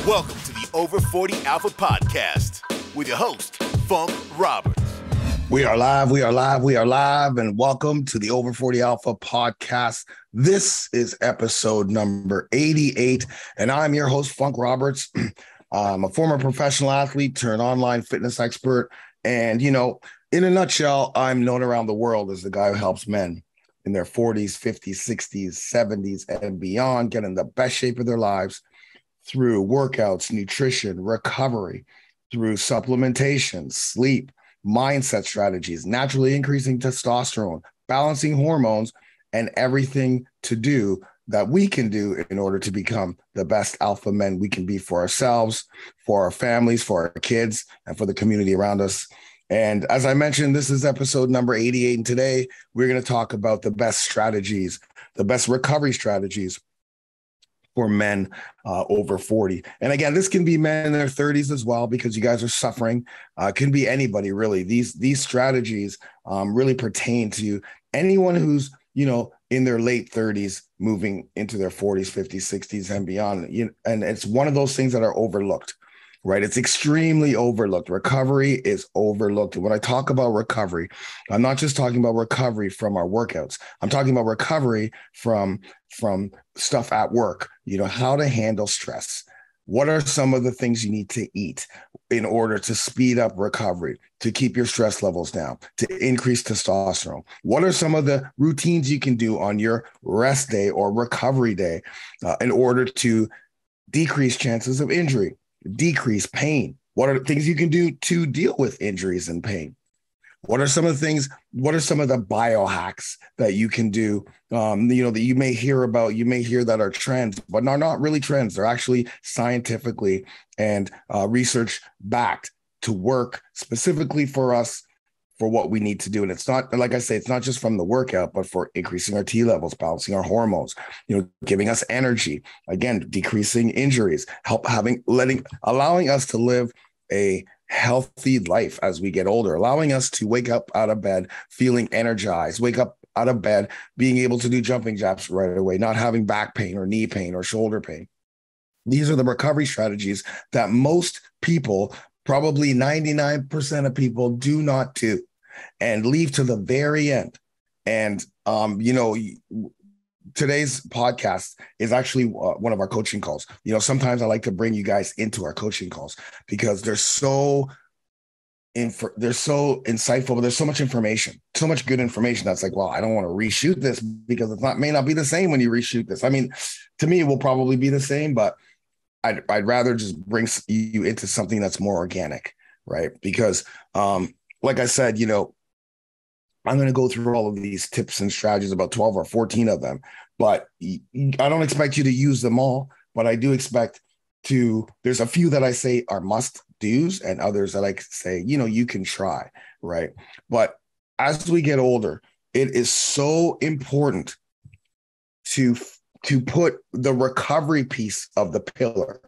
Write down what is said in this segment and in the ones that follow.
Welcome to the Over 40 Alpha Podcast with your host, Funk Roberts. We are live, and welcome to the Over 40 Alpha Podcast. This is episode number 88, and I'm your host, Funk Roberts. I'm a former professional athlete turned online fitness expert, and, in a nutshell, I'm known around the world as the guy who helps men in their 40s, 50s, 60s, 70s, and beyond get in the best shape of their lives through workouts, nutrition, recovery, through supplementation, sleep, mindset strategies, naturally increasing testosterone, balancing hormones, and everything to do that we can do in order to become the best alpha men we can be for ourselves, for our families, for our kids, and for the community around us. And as I mentioned, this is episode number 88. And today we're going to talk about the best strategies, the best recovery strategies for men over 40. And again, this can be men in their 30s as well, because you guys are suffering. It can be anybody, really. These strategies really pertain to anyone who's, in their late 30s, moving into their 40s, 50s, 60s, and beyond. And it's one of those things that are overlooked, right? It's extremely overlooked. Recovery is overlooked. And when I talk about recovery, I'm not just talking about recovery from our workouts. I'm talking about recovery from stuff at work, how to handle stress. What are some of the things you need to eat in order to speed up recovery, to keep your stress levels down, to increase testosterone? What are some of the routines you can do on your rest day or recovery day in order to decrease chances of injury, decrease pain? What are things you can do to deal with injuries and pain? What are some of the things? What are some of the biohacks that you can do? That you may hear about, you may hear that are trends, but not really trends. They're actually scientifically and research backed to work specifically for us for what we need to do. And it's not, like I say, it's not just from the workout, but for increasing our T levels, balancing our hormones, giving us energy, again, decreasing injuries, allowing us to live a healthy life as we get older, allowing us to wake up out of bed feeling energized, wake up out of bed being able to do jumping jacks right away, not having back pain or knee pain or shoulder pain. These are the recovery strategies that most people, probably 99% of people, do not do and leave to the very end. And today's podcast is actually one of our coaching calls. Sometimes I like to bring you guys into our coaching calls because they're so insightful, but there's so much information, so much good information that's like, well, I don't want to reshoot this because may not be the same when you reshoot this. I mean, to me, it will probably be the same, but I'd rather just bring you into something that's more organic, right? Because like I said, I'm going to go through all of these tips and strategies, about 12 or 14 of them, but I don't expect you to use them all, but I do expect there's a few that I say are must do's and others that I say, you can try, right? But as we get older, it is so important to put the recovery piece of the pillar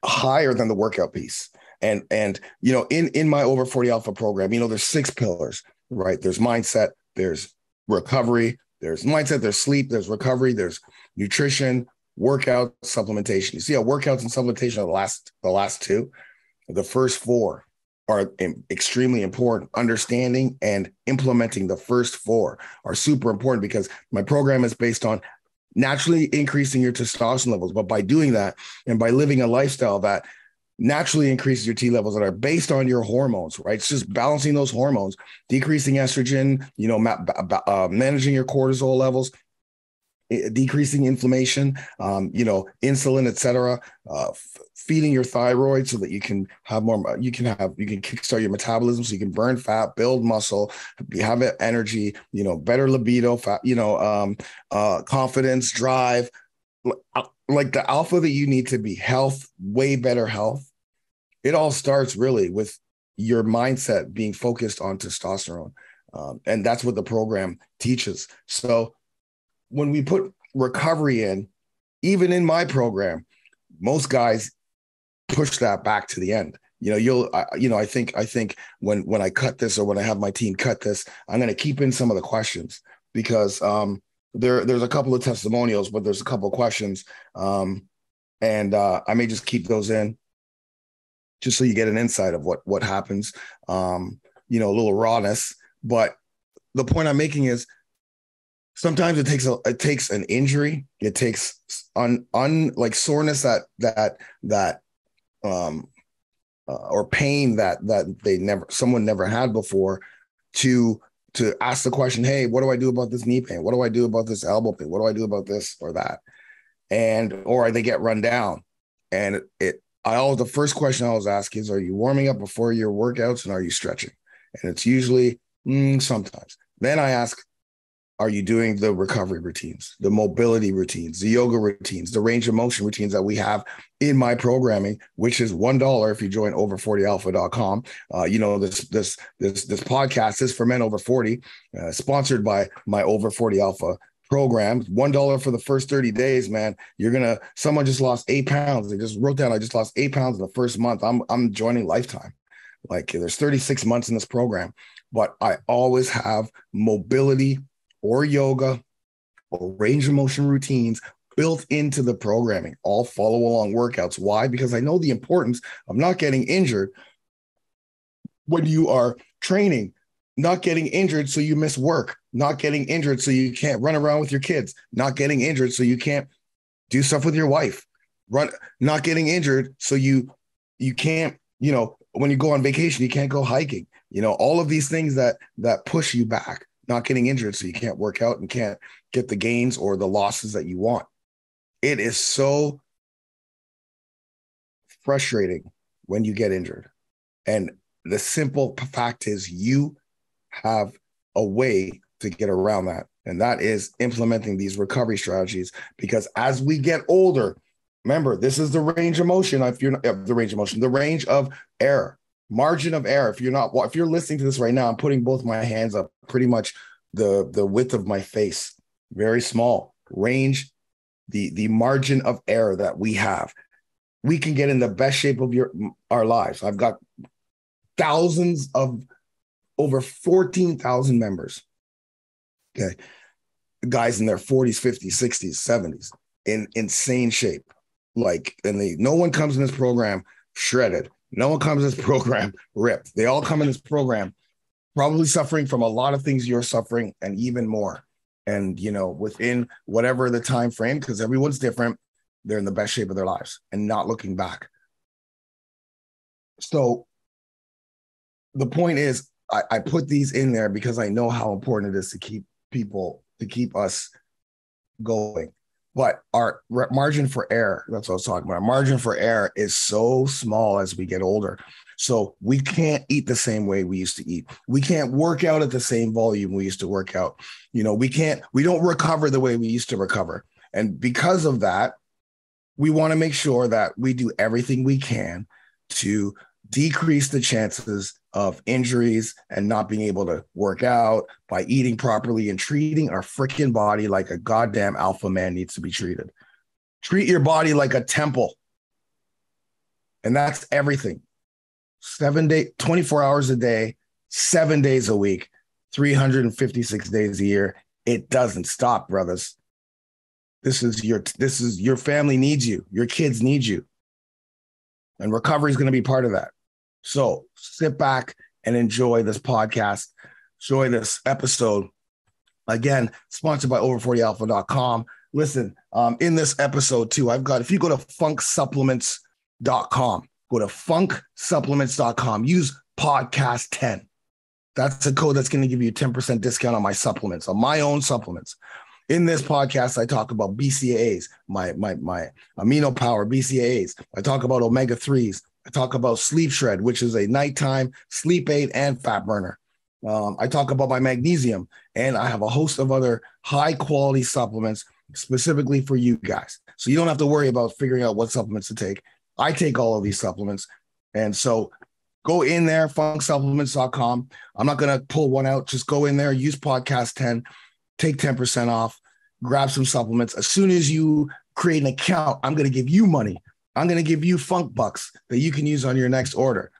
higher than the workout piece. And in my Over 40 Alpha program, there's 6 pillars. Right. There's mindset, there's recovery, there's mindset, there's sleep, there's recovery, there's nutrition, workout, supplementation. You see how workouts and supplementation are the last 2. The first 4 are extremely important. Understanding and implementing the first 4 are super important because my program is based on naturally increasing your testosterone levels. But by doing that and by living a lifestyle that naturally increases your T levels that are based on your hormones, right? It's just balancing those hormones, decreasing estrogen, managing your cortisol levels, decreasing inflammation, insulin, etc., feeding your thyroid so that you can have more, you can kickstart your metabolism so you can burn fat, build muscle, have energy, better libido, confidence, drive, like the alpha that you need to be, health, way better health. It all starts really with your mindset being focused on testosterone. And that's what the program teaches. So when we put recovery in, even in my program, most guys push that back to the end. I think when I cut this or when I have my team cut this, I'm going to keep in some of the questions because there's a couple of testimonials, but there's a couple of questions And I may just keep those in just so you get an insight of what happens. A little rawness. But the point I'm making is sometimes it takes an injury, it takes like soreness that um or pain that someone never had before to ask the question, hey, what do I do about this knee pain? What do I do about this elbow pain? What do I do about this or that? Or they get run down. And the first question I always ask is, are you warming up before your workouts and are you stretching? And it's usually sometimes. Then I ask, are you doing the recovery routines, the mobility routines, the yoga routines, the range of motion routines that we have in my programming, which is $1 if you join over40alpha.com. This podcast is for men over 40, sponsored by my Over 40 Alpha program. $1 for the first 30 days, man. Someone just lost 8 pounds. They just wrote down, I just lost 8 pounds in the first month. I'm joining Lifetime. Like there's 36 months in this program, but I always have mobility or yoga or range of motion routines built into the programming, all follow along workouts. Why? Because I know the importance of not getting injured when you are training, not getting injured so you miss work, not getting injured so you can't run around with your kids, not getting injured so you can't do stuff with your wife, not getting injured so you can't, when you go on vacation, you can't go hiking, all of these things that push you back, not getting injured so you can't work out and can't get the gains or the losses that you want. It is so frustrating when you get injured. And the simple fact is you have a way to get around that. And that is implementing these recovery strategies, because as we get older, remember, this is the range of motion. The range of error, margin of error. If you're listening to this right now, I'm putting both my hands up pretty much the width of my face, very small range, the margin of error that we have. We can get in the best shape of our lives. I've got thousands of over 14,000 members. Okay. Guys in their 40s, 50s, 60s, 70s in insane shape. No one comes in this program shredded. No one comes in this program ripped. They all come in this program probably suffering from a lot of things you're suffering and even more. And, within whatever the time frame, because everyone's different, they're in the best shape of their lives and not looking back. So the point is, I put these in there because I know how important it is to keep us going. But our margin for error, that's what I was talking about. Our margin for error is so small as we get older. So we can't eat the same way we used to eat. We can't work out at the same volume we used to work out. We don't recover the way we used to recover. And because of that, we want to make sure that we do everything we can to decrease the chances of injuries and not being able to work out by eating properly and treating our freaking body like a goddamn alpha man needs to be treated. Treat your body like a temple. And that's everything. 24 hours a day, 7 days a week, 356 days a year. It doesn't stop, brothers. This is your family needs you. Your kids need you. And recovery is going to be part of that. So sit back and enjoy this podcast. Enjoy this episode. Again, sponsored by over40alpha.com. Listen, in this episode too, if you go to funksupplements.com, go to funksupplements.com, use podcast 10. That's a code that's going to give you a 10% discount on my supplements, on my own supplements. In this podcast, I talk about BCAAs, my amino power BCAAs. I talk about omega-3s. I talk about Sleep Shred, which is a nighttime sleep aid and fat burner. I talk about my magnesium, and I have a host of other high quality supplements specifically for you guys. So you don't have to worry about figuring out what supplements to take. I take all of these supplements. And so go in there, funksupplements.com. I'm not going to pull one out. Just go in there, use podcast 10, take 10% off, grab some supplements. As soon as you create an account, I'm going to give you money. I'm going to give you funk bucks that you can use on your next order.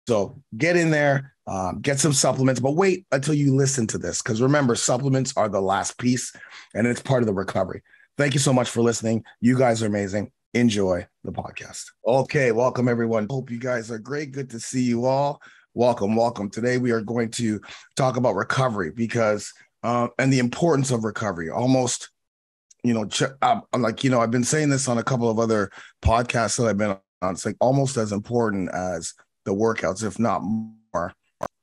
So get in there, get some supplements, but wait until you listen to this. Because remember, supplements are the last piece and it's part of the recovery. Thank you so much for listening. You guys are amazing. enjoy the podcast. Okay, welcome everyone. Hope you guys are great. Good to see you all. Welcome. Today we are going to talk about recovery because and the importance of recovery. Almost, I've been saying this on a couple of other podcasts that I've been on. It's like almost as important as the workouts, if not more,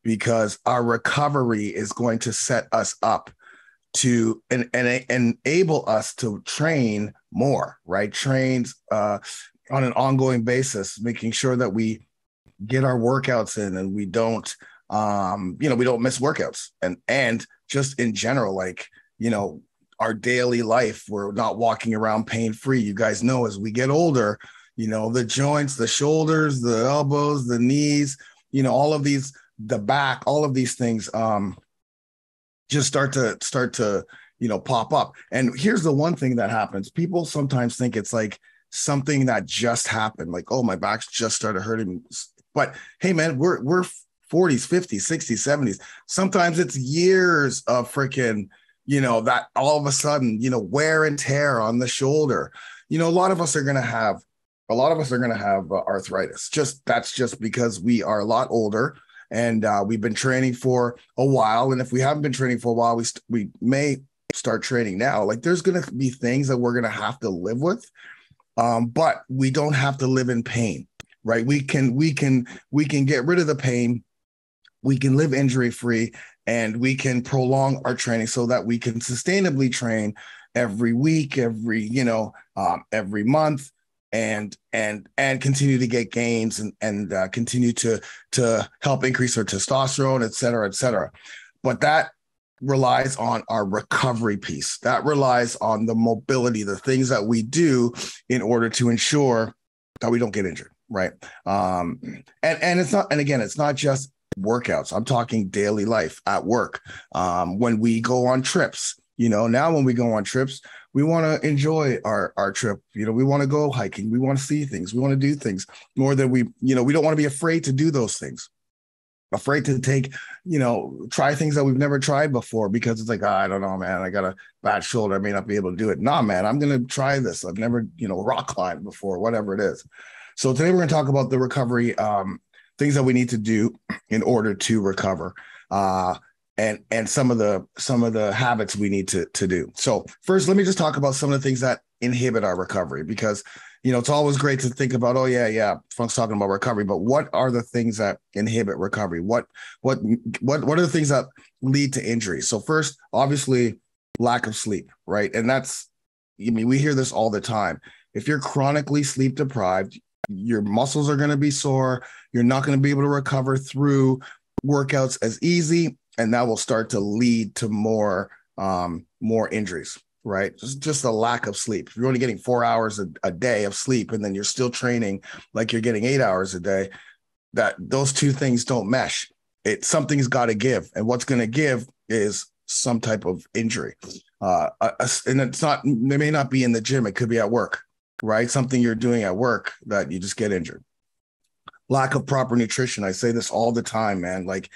because our recovery is going to set us up to and enable us to train more, right? Trains on an ongoing basis, making sure that we get our workouts in and we don't we don't miss workouts and just in general, like, our daily life, we're not walking around pain free. You guys know, as we get older, the joints, the shoulders, the elbows, the knees, all of these, the back, all of these things just start to pop up. And here's the one thing that happens. People sometimes think it's like something that just happened, like, oh, my back's just started hurting me. But hey, man, we're 40s, 50s, 60s, 70s. Sometimes it's years of freaking, that all of a sudden, wear and tear on the shoulder. A lot of us are going to have arthritis. That's just because we are a lot older and we've been training for a while. And if we haven't been training for a while, we may start training now. Like, there's going to be things that we're going to have to live with, but we don't have to live in pain, right? We can get rid of the pain. We can live injury free, and we can prolong our training so that we can sustainably train every week, every month, and continue to get gains and continue to help increase our testosterone, et cetera, et cetera. But that relies on our recovery piece. That relies on the mobility, the things that we do in order to ensure that we don't get injured, right? And it's not just workouts. I'm talking daily life at work. When we go on trips, now when we go on trips, we want to enjoy our trip. We want to go hiking. We want to see things. We want to do things more than we don't want to be afraid to do those things. Afraid to take, try things that we've never tried before because it's like, I don't know, man, I got a bad shoulder. I may not be able to do it. Nah, man, I'm going to try this. I've never, rock climbed before, whatever it is. So today we're going to talk about the recovery, things that we need to do in order to recover, and some of the habits we need to do. So first, let me just talk about some of the things that inhibit our recovery, because it's always great to think about, oh yeah, Funk's talking about recovery, but what are the things that inhibit recovery? What are the things that lead to injury? So first, obviously, lack of sleep, right? And we hear this all the time. If you're chronically sleep deprived, your muscles are going to be sore. You're not going to be able to recover through workouts as easy, and that will start to lead to more injuries, right? Just a lack of sleep. If you're only getting 4 hours a day of sleep, and then you're still training like you're getting 8 hours a day, that those two things don't mesh. Something's got to give, and what's going to give is some type of injury. And it may not be in the gym. It could be at work, right? Something you're doing at work that you just get injured. Lack of proper nutrition. I say this all the time, man. Like,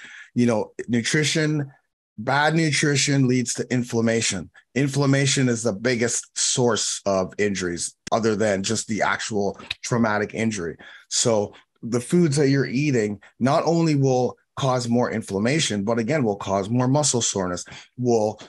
bad nutrition leads to inflammation. Inflammation is the biggest source of injuries other than just the actual traumatic injury. So the foods that you're eating not only will cause more inflammation, but again, will cause more muscle soreness, will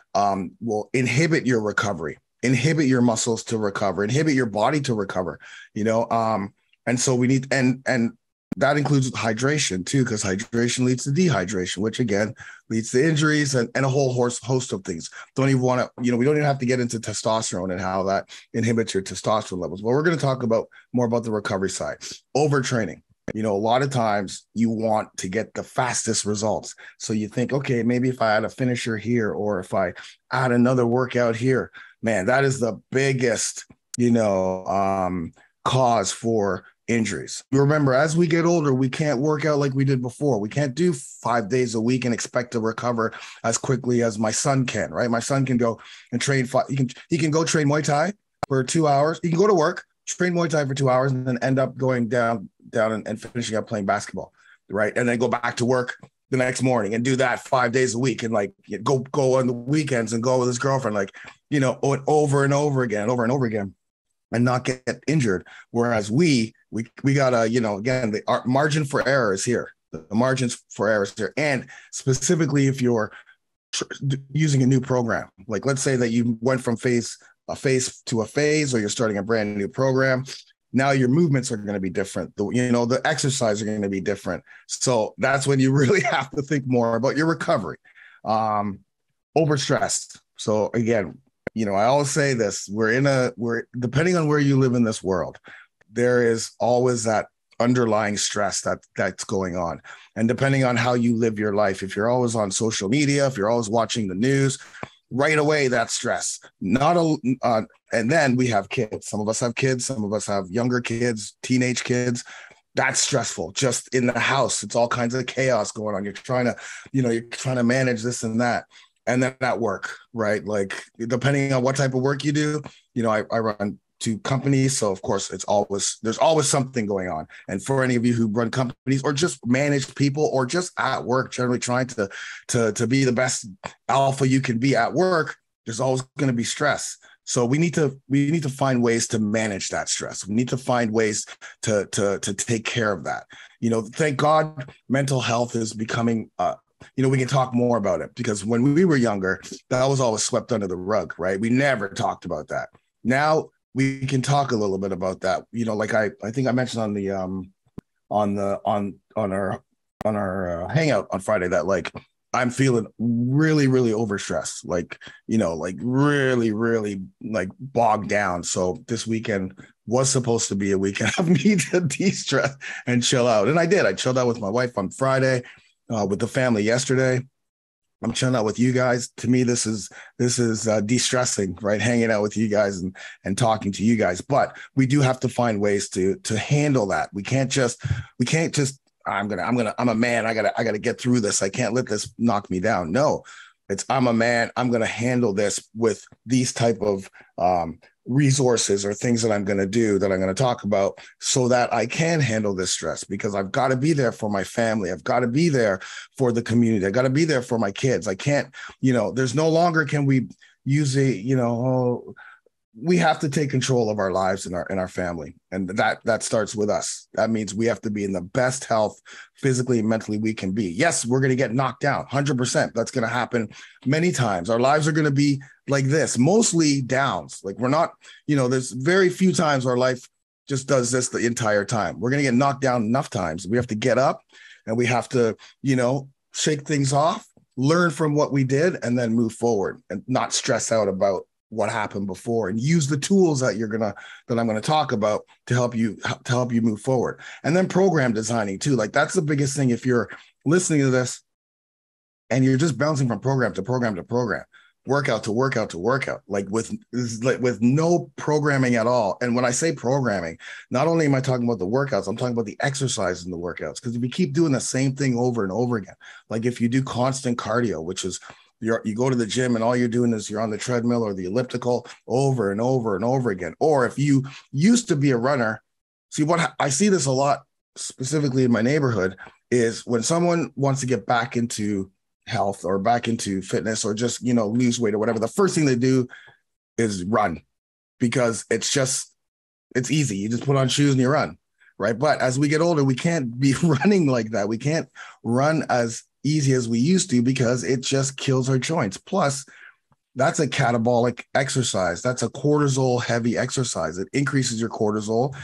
inhibit your recovery, inhibit your muscles to recover, inhibit your body to recover, and so we need, and that includes hydration too, because hydration leads to dehydration, which again leads to injuries and a whole host of things. Don't even want to, we don't even have to get into testosterone and how that inhibits your testosterone levels. But we're going to talk more about the recovery side. Overtraining. A lot of times you want to get the fastest results. So you think, okay, maybe if I add a finisher here, or if I add another workout here, man, that is the biggest, cause for injuries. Remember, as we get older, we can't work out like we did before. We can't do 5 days a week and expect to recover as quickly as my son can, right? My son can go and train. He can go train Muay Thai for 2 hours. He can go to work, train Muay Thai for 2 hours, and then end up going down and finishing up playing basketball, right? And then go back to work the next morning and do that 5 days a week, and like go on the weekends and go with his girlfriend, like, over and over again. and not get injured. Whereas we gotta, again, our margin for error is here. The margins for error is here. And specifically if you're using a new program, like let's say that you went from phase to a phase, or you're starting a brand new program. Now your movements are going to be different. The exercise are going to be different. So that's when you really have to think more about your recovery. Overstressed. So again, I always say this, we're depending on where you live in this world, there is always that underlying stress that's going on. And depending on how you live your life, if you're always on social media, if you're always watching the news, right away, that's stress. And then we have kids. Some of us have kids. Some of us have younger kids, teenage kids. That's stressful. Just in the house, it's all kinds of chaos going on. You're trying to manage this and that. And then at work, right? Like depending on what type of work you do, I run 2 companies. So of course there's always something going on. And for any of you who run companies or just manage people or just at work, generally trying to be the best alpha you can be at work, there's always going to be stress. So we need to find ways to manage that stress. We need to find ways to take care of that. Thank God mental health is becoming, we can talk more about it, because when we were younger, that was always swept under the rug, right? We never talked about that. Now we can talk a little bit about that. Like I think I mentioned on our hangout on Friday that like I'm feeling really, really overstressed, like really, really like bogged down. So this weekend was supposed to be a weekend of me to de-stress and chill out. And I did. I chilled out with my wife on Friday, with the family yesterday. I'm chilling out with you guys. To me, this is de-stressing, right? Hanging out with you guys and talking to you guys. But we do have to find ways to handle that. We can't just I'm a man. I gotta get through this. I can't let this knock me down. No, I'm a man. I'm gonna handle this with these type of resources or things that I'm going to do, that I'm going to talk about, so that I can handle this stress, because I've got to be there for my family. I've got to be there for the community. I got to be there for my kids. I can't, there's no longer can we use we have to take control of our lives and our family. And that starts with us. That means we have to be in the best health physically and mentally we can be. Yes, we're going to get knocked down 100%. That's going to happen many times. Our lives are going to be like this, mostly downs. Like we're not, there's very few times our life just does this the entire time. We're going to get knocked down enough times. We have to get up and we have to, shake things off, learn from what we did, and then move forward and not stress out about what happened before, and use the tools that I'm going to talk about to help you move forward. And then program designing too. Like that's the biggest thing. If you're listening to this and you're just bouncing from program to program to program, workout to workout to workout, like with no programming at all. And when I say programming, not only am I talking about the workouts, I'm talking about the exercise in the workouts. Because if you keep doing the same thing over and over again, like if you do constant cardio, which is you go to the gym and all you're doing is you're on the treadmill or the elliptical over and over and over again. Or if you used to be a runner, what I see this a lot, specifically in my neighborhood, is when someone wants to get back into health or back into fitness or just, lose weight or whatever, the first thing they do is run, because it's easy. You just put on shoes and you run, right? But as we get older, we can't be running like that. We can't run as easy as we used to, because it just kills our joints. Plus, that's a catabolic exercise. That's a cortisol heavy exercise. It increases your cortisol.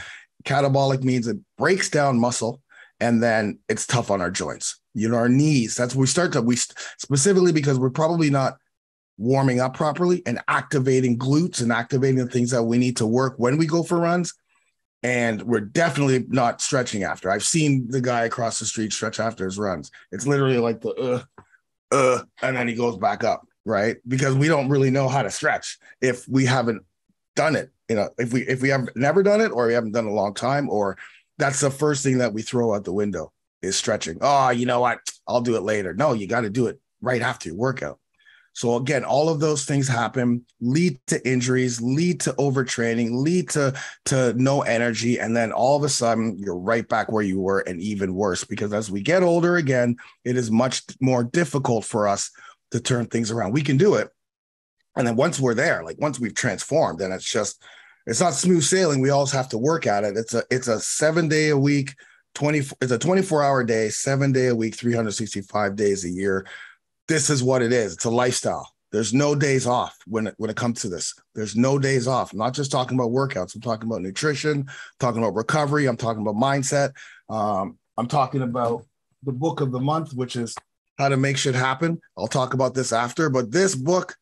Catabolic means it breaks down muscle, and then it's tough on our joints. Our knees. That's where we specifically, because we're probably not warming up properly and activating glutes and activating the things that we need to work when we go for runs. And we're definitely not stretching after. I've seen the guy across the street stretch after his runs. It's literally like the and then he goes back up, right? Because we don't really know how to stretch if we haven't done it. If we have never done it, or we haven't done it a long time, or that's the first thing that we throw out the window is stretching. Oh, you know what? I'll do it later. No, you got to do it right after your workout. So again, all of those things happen, lead to injuries, lead to overtraining, lead to no energy. And then all of a sudden you're right back where you were, and even worse, because as we get older again, it is much more difficult for us to turn things around. We can do it. And then once we're there, like once we've transformed, then it's It's not smooth sailing. We always have to work at it. It's a 7 day a week, it's a 24-hour day, 7 day a week, 365 days a year. This is what it is. It's a lifestyle. There's no days off when it comes to this. There's no days off. I'm not just talking about workouts. I'm talking about nutrition, I'm talking about recovery. I'm talking about mindset. I'm talking about the book of the month, which is How to Make Shit Happen. I'll talk about this after, but this book,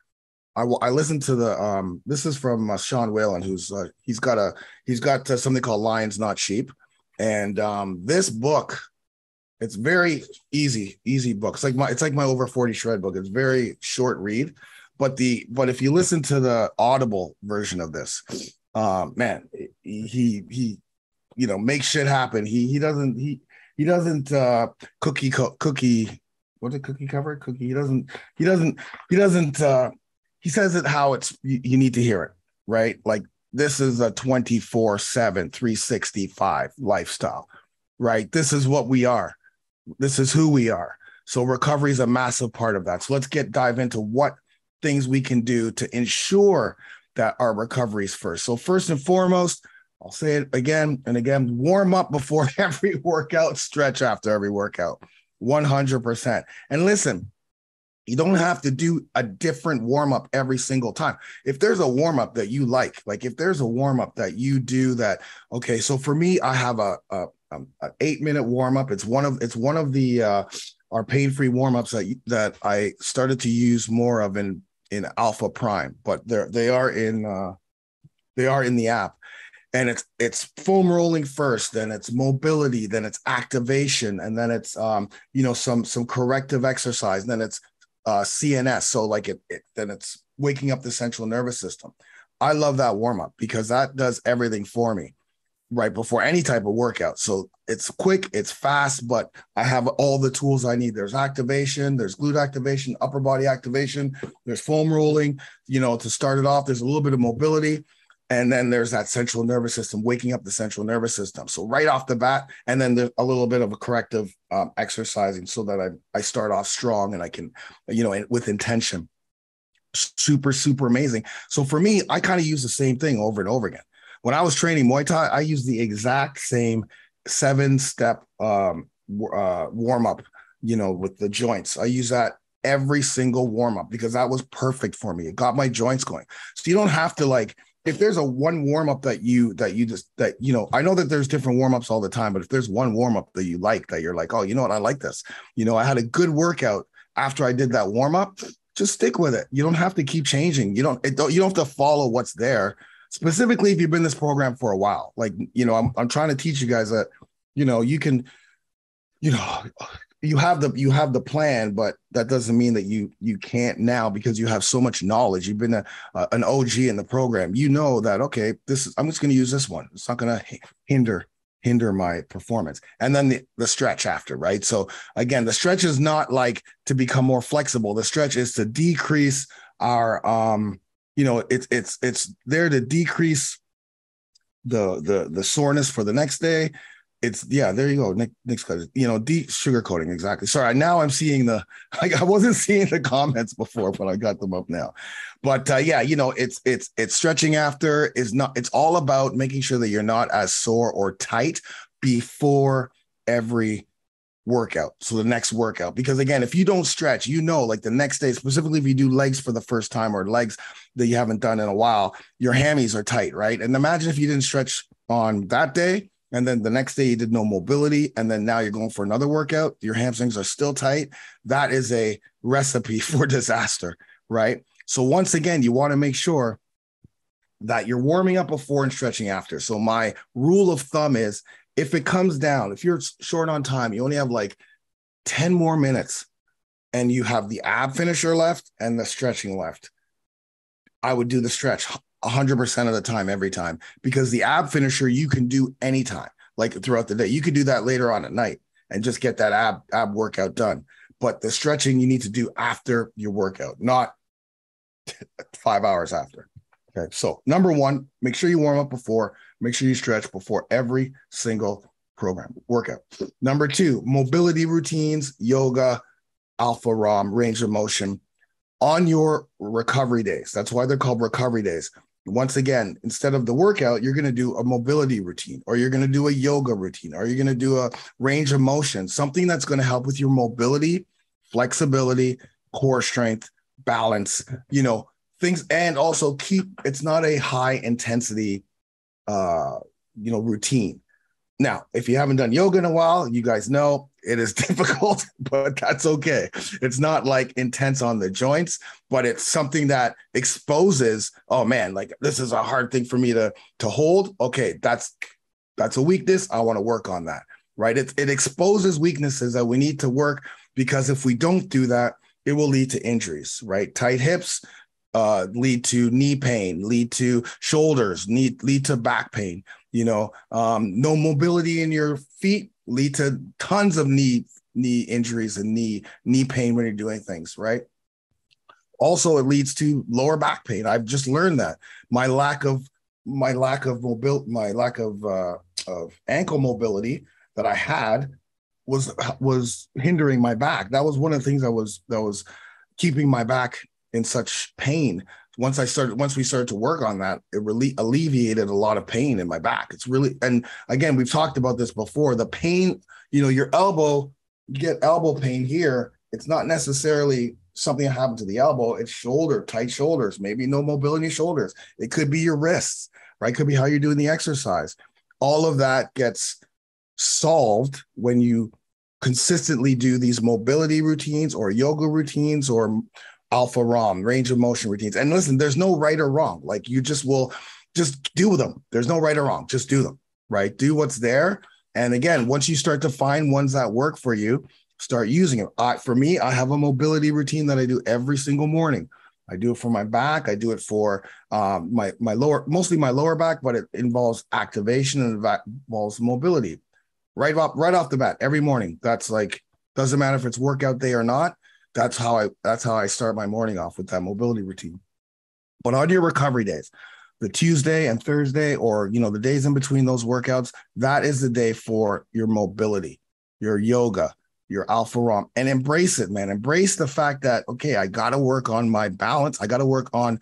I listened to the, this is from Sean Whalen, who's, he's got something called Lions, Not Sheep. And this book, it's very easy book. It's like my over 40 shred book. It's very short read, but if you listen to the Audible version of this, man, he makes shit happen. He doesn't cookie what's it, cookie cover cookie. He says it how it's you need to hear it, right? Like, this is a 24/7 365 lifestyle, right? This is what we are. This is who we are. So recovery is a massive part of that. So let's dive into what things we can do to ensure that our recovery is first. So first and foremost, I'll say it again and again, warm up before every workout, stretch after every workout, 100%. And listen, you don't have to do a different warm-up every single time. If there's a warm-up that you like if there's a warm-up that you do that, okay, so for me, I have an 8-minute warm-up. It's one of the our pain-free warm-ups that I started to use more of in Alpha Prime, but they are in the app. And it's foam rolling first, then it's mobility, then it's activation, and then it's some corrective exercise, and then it's CNS. So then it's waking up the central nervous system. I love that warm up because that does everything for me right before any type of workout. So it's quick, it's fast, but I have all the tools I need. There's activation, there's glute activation, upper body activation, there's foam rolling, to start it off. There's a little bit of mobility. And then there's that central nervous system, waking up the central nervous system. So right off the bat, and then there's a little bit of a corrective exercising so that I start off strong and I can, with intention. Super, super amazing. So for me, I kind of use the same thing over and over again. When I was training Muay Thai, I used the exact same 7-step warm-up, with the joints. I use that every single warm-up because that was perfect for me. It got my joints going. So you don't have to if there's a one warm-up that I know that there's different warm-ups all the time, but if there's one warm-up that you like, that you're like, oh, you know what, I like this. I had a good workout after I did that warm-up, just stick with it. You don't have to keep changing. You don't have to follow what's there. Specifically, if you've been in this program for a while, I'm trying to teach you guys that, you can, you have the plan, but that doesn't mean that you can't now because you have so much knowledge. You've been an OG in the program. That, okay, I'm just going to use this one. It's not going to hinder my performance. And then the stretch after, right? So again, the stretch is not to become more flexible. The stretch is to decrease our, it's there to decrease the soreness for the next day. There you go. Nick's got it. Sugar coating. Exactly. Sorry. Now I'm seeing I wasn't seeing the comments before, but I got them up now. But it's stretching after it's all about making sure that you're not as sore or tight before every workout. So the next workout, because again, if you don't stretch, the next day, specifically if you do legs for the first time or legs that you haven't done in a while, your hammies are tight, right? And imagine if you didn't stretch on that day, and then the next day you did no mobility, and then now you're going for another workout, your hamstrings are still tight. That is a recipe for disaster, right? So once again, you want to make sure that you're warming up before and stretching after. So my rule of thumb is if it comes down, if you're short on time, you only have 10 more minutes and you have the ab finisher left and the stretching left, I would do the stretch 100% of the time, every time, because the ab finisher you can do anytime, throughout the day. You could do that later on at night and just get that ab workout done. But the stretching you need to do after your workout, not 5 hours after. Okay. So number one, make sure you warm up before, make sure you stretch before every single program workout. Number two, mobility routines, yoga, alpha ROM, range of motion on your recovery days. That's why they're called recovery days. once again, instead of the workout, you're going to do a mobility routine, or you're going to do a yoga routine, or you're going to do a range of motion, something that's going to help with your mobility, flexibility, core strength, balance, things, and also it's not a high intensity, routine. Now, if you haven't done yoga in a while, you guys know it is difficult, but that's okay. It's not like intense on the joints, but it's something that exposes, oh man, like this is a hard thing for me to hold. Okay, that's a weakness. I want to work on that, right? It exposes weaknesses that we need to work, because if we don't do that, it will lead to injuries, right? Tight hips lead to knee pain, lead to shoulders, lead to back pain. No mobility in your feet lead to tons of knee injuries and knee pain when you're doing things, right? Also, it leads to lower back pain. I've just learned that my lack of ankle mobility that I had was hindering my back. That was one of the things that was keeping my back in such pain. Once we started to work on that, it really alleviated a lot of pain in my back. It's really, and again, we've talked about this before, the pain, your elbow, you get elbow pain here. It's not necessarily something that happened to the elbow. It's tight shoulders, maybe no mobility shoulders. It could be your wrists, right? It could be how you're doing the exercise. All of that gets solved when you consistently do these mobility routines or yoga routines or alpha ROM, range of motion routines. And listen, there's no right or wrong. Like you just do them. There's no right or wrong. Just do them, right? Do what's there. And again, once you start to find ones that work for you, start using them. For me, I have a mobility routine that I do every single morning. I do it for my back. I do it for my mostly my lower back, but it involves activation and it involves mobility. Right off the bat, every morning. That's like, doesn't matter if it's workout day or not. That's how I start my morning off, with that mobility routine. But on your recovery days, the Tuesday and Thursday, or the days in between those workouts, that is the day for your mobility, your yoga, your alpha ROM, and embrace it, man. Embrace the fact that, okay, I got to work on my balance. I got to work on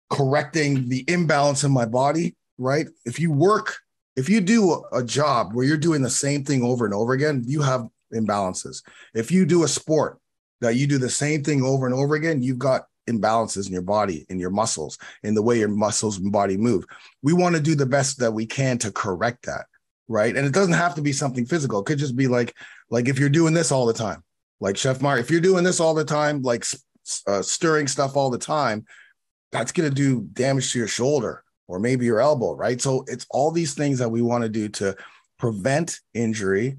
correcting the imbalance in my body, right? If you do a job where you're doing the same thing over and over again, you have imbalances. If you do a sport that you do the same thing over and over again, you've got imbalances in your body, in your muscles, in the way your muscles and body move. We want to do the best that we can to correct that, right? And it doesn't have to be something physical. It could just be like if you're doing this all the time, like Chef Mark, if you're doing this all the time, like stirring stuff all the time, that's going to do damage to your shoulder or maybe your elbow, right? So it's all these things that we want to do to prevent injury,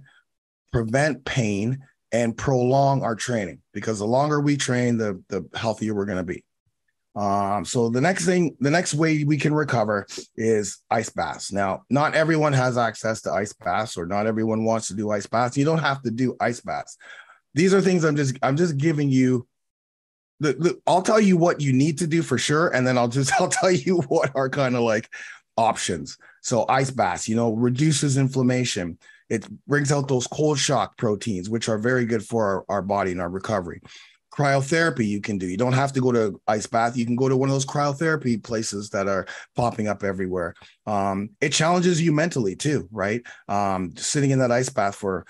prevent pain, and prolong our training, because the longer we train, the healthier we're going to be. So the next way we can recover is ice baths. Now, not everyone has access to ice baths, or not everyone wants to do ice baths. You don't have to do ice baths. These are things I'm just giving you. I'll tell you what you need to do for sure, and then I'll tell you what are kind of like options. So ice baths, reduces inflammation. It brings out those cold shock proteins, which are very good for our body and our recovery. Cryotherapy you can do. You don't have to go to ice bath. You can go to one of those cryotherapy places that are popping up everywhere. It challenges you mentally too, right? Sitting in that ice bath for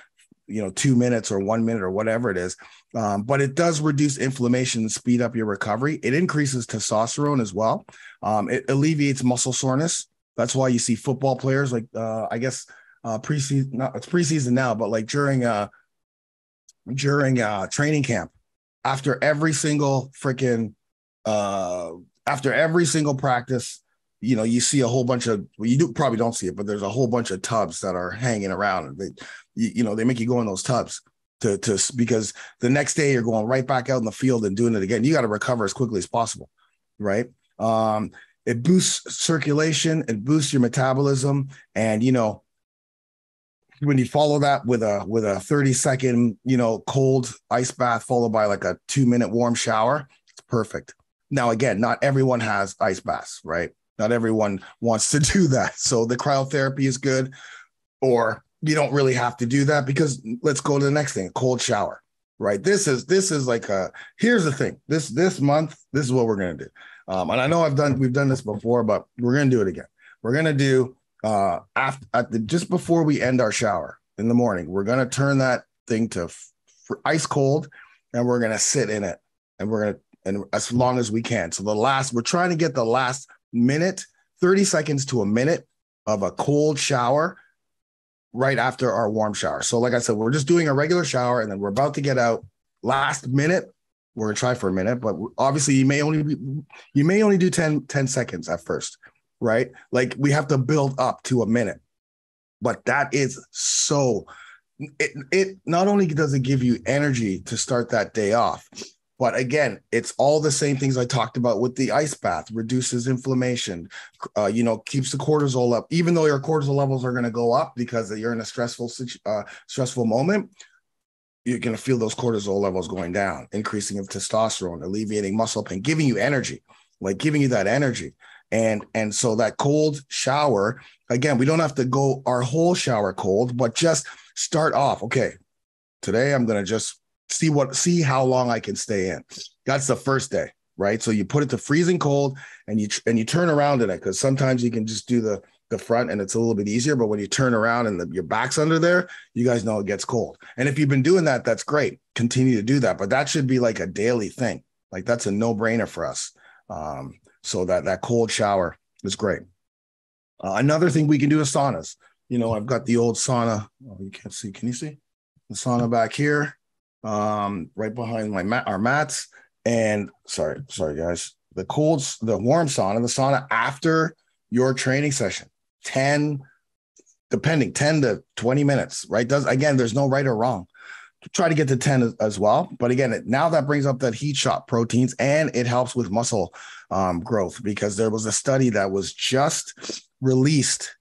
2 minutes or 1 minute or whatever it is. But it does reduce inflammation and speed up your recovery. It increases testosterone as well. It alleviates muscle soreness. That's why you see football players like, I guess, preseason, it's preseason now, but like during training camp, after every single practice, you see a whole bunch of, probably don't see it, but there's a whole bunch of tubs that are hanging around. They make you go in those tubs because the next day you're going right back out in the field and doing it again. You got to recover as quickly as possible, right? It boosts circulation, it boosts your metabolism, and when you follow that with a 30-second, cold ice bath followed by like a 2-minute warm shower, it's perfect. Now, again, not everyone has ice baths, right? Not everyone wants to do that. So the cryotherapy is good, or you don't really have to do that, because let's go to the next thing, cold shower, right? This is like here's the thing, this month, this is what we're going to do. And I know we've done this before, but we're going to do it again. We're going to do just before we end our shower in the morning, we're going to turn that thing to ice cold, and we're going to sit in it, and as long as we can. So we're trying to get the last minute, 30 seconds to a minute of a cold shower right after our warm shower. So like I said, we're just doing a regular shower, and then we're about to get out. Last minute, we're going to try for a minute, but obviously you may only do 10 seconds at first, right? Like we have to build up to a minute. But that is it not only does it give you energy to start that day off, but again, it's all the same things I talked about with the ice bath, reduces inflammation, keeps the cortisol up, even though your cortisol levels are going to go up because you're in a stressful moment. You're going to feel those cortisol levels going down, increasing of testosterone, alleviating muscle pain, giving you energy, giving you that energy. And so that cold shower, again, we don't have to go our whole shower cold, but just start off. Okay, today I'm going to just see how long I can stay in. That's the first day, right? So you put it to freezing cold, and you turn around in it, because sometimes you can just do the front and it's a little bit easier, but when you turn around and your back's under there, you guys know it gets cold. And if you've been doing that, that's great. Continue to do that, but that should be like a daily thing. Like that's a no-brainer for us. So that cold shower is great. Another thing we can do is saunas. I've got the old sauna. Oh, you can't see. Can you see the sauna back here? Right behind our mats. And sorry, guys. The warm sauna, the sauna after your training session, 10 to 20 minutes, right? There's no right or wrong. Try to get to 10 as well. But again, now that brings up that heat shock proteins, and it helps with muscle growth, because there was a study that was just released.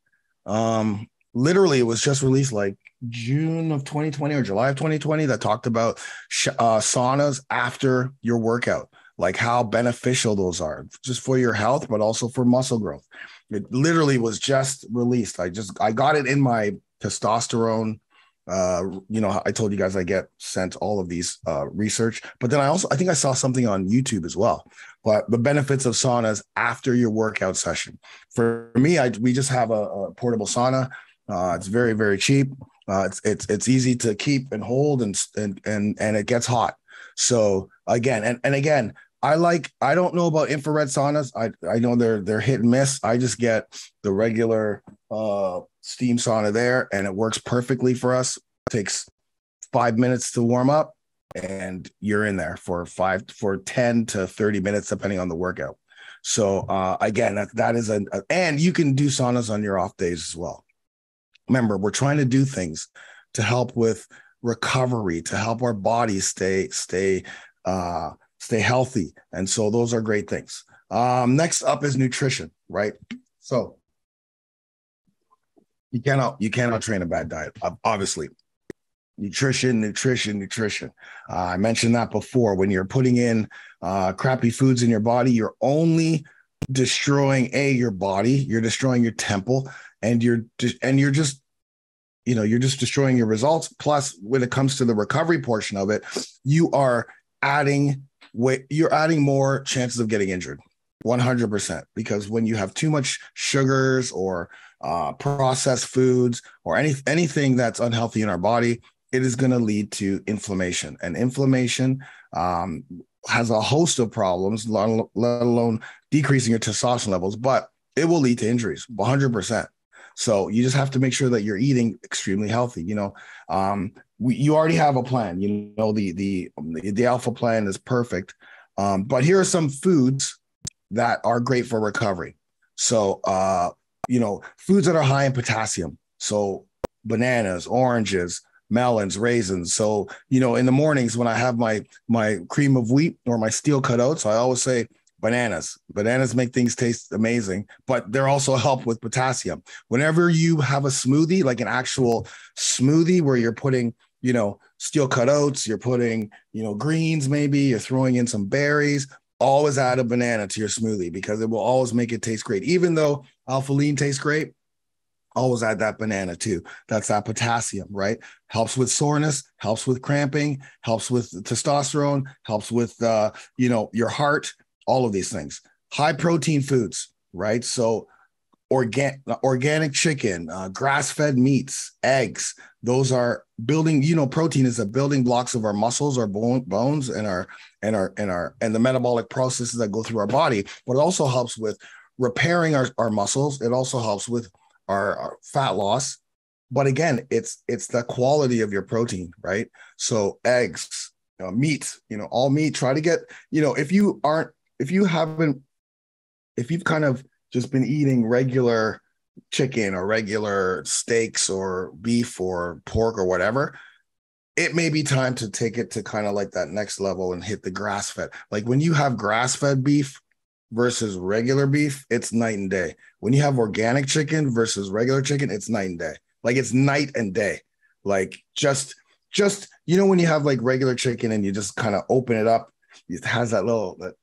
Literally, it was just released like June of 2020 or July of 2020 that talked about saunas after your workout, like how beneficial those are just for your health, but also for muscle growth. It literally was just released. I got it in my testosterone. I told you guys I get sent all of these research, but then I think I saw something on YouTube as well. But the benefits of saunas after your workout session. For me, we just have a portable sauna. It's very, very cheap. It's easy to keep and hold, and it gets hot. So again, and again, I don't know about infrared saunas. I know they're hit and miss. I just get the regular steam sauna there, and it works perfectly for us. It takes 5 minutes to warm up, and you're in there for 10 to 30 minutes, depending on the workout. So again, that is and you can do saunas on your off days as well. Remember, we're trying to do things to help with recovery, to help our bodies stay healthy. And so those are great things. Next up is nutrition, right? So you cannot train a bad diet, obviously. Nutrition. I mentioned that before. When you're putting in crappy foods in your body, you're only destroying your body, you're destroying your temple, and you're just destroying your results. Plus, when it comes to the recovery portion of it, you're adding more chances of getting injured, 100%. Because when you have too much sugars or processed foods or anything that's unhealthy in our body, it is going to lead to inflammation. And inflammation has a host of problems, let alone decreasing your testosterone levels, but it will lead to injuries, 100%. So you just have to make sure that you're eating extremely healthy. You already have a plan. The alpha plan is perfect. But here are some foods that are great for recovery. So, foods that are high in potassium. So bananas, oranges, melons, raisins. So, in the mornings when I have my cream of wheat or my steel cut oats, I always say bananas. Bananas make things taste amazing, but they're also help with potassium. Whenever you have a smoothie, like an actual smoothie where you're putting, steel cut oats, you're putting, greens, maybe you're throwing in some berries, always add a banana to your smoothie because it will always make it taste great. Even though alpha-ligne tastes great, always add that banana too. That's that potassium, right? Helps with soreness, helps with cramping, helps with testosterone, helps with, your heart, all of these things. high protein foods, right? So organic chicken, grass-fed meats, eggs. Those are building. Protein is the building blocks of our muscles, our bones, and the metabolic processes that go through our body. But it also helps with repairing our muscles. It also helps with our fat loss. But again, it's the quality of your protein, right? So eggs, meat, all meat. Try to get, if you've kind of just been eating regular chicken or regular steaks or beef or pork or whatever, it may be time to take it to kind of like that next level and hit the grass fed. Like when you have grass fed beef versus regular beef, it's night and day. When you have organic chicken versus regular chicken, it's night and day. Like it's night and day. Like just when you have like regular chicken and you just kind of open it up, it has that little that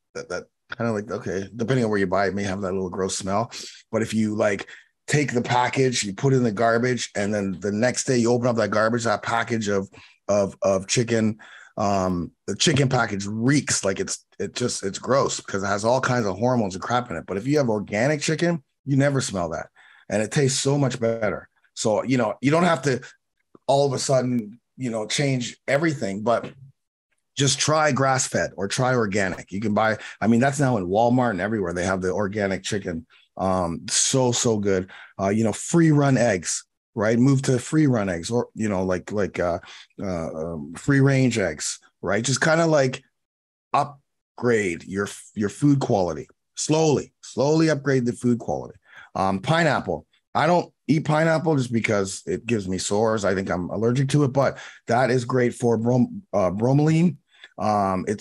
kind of like, okay, depending on where you buy it, may have that little gross smell. But if you like take the package, you put it in the garbage, and then the next day you open up that garbage, that package of chicken, the chicken package reeks like it's gross because it has all kinds of hormones and crap in it. But if you have organic chicken, you never smell that, and it tastes so much better. So you don't have to all of a sudden change everything, but just try grass-fed or try organic. You can buy, that's now in Walmart and everywhere. They have the organic chicken. So good. Free run eggs, right? Move to free run eggs or, free range eggs, right? Just kind of like upgrade your food quality. Slowly upgrade the food quality. Pineapple. I don't eat pineapple just because it gives me sores. I think I'm allergic to it, but that is great for bromelain.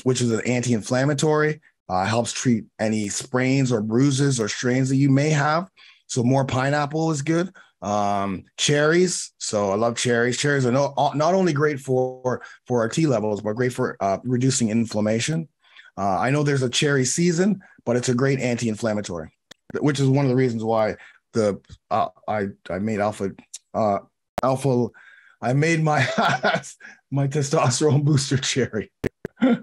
Which is an anti-inflammatory, helps treat any sprains or bruises or strains that you may have. So more pineapple is good. Cherries. So I love cherries. Cherries are not only great for our T levels, but great for reducing inflammation. I know there's a cherry season, but it's a great anti-inflammatory, which is one of the reasons why I made alpha. I made my my testosterone booster cherry.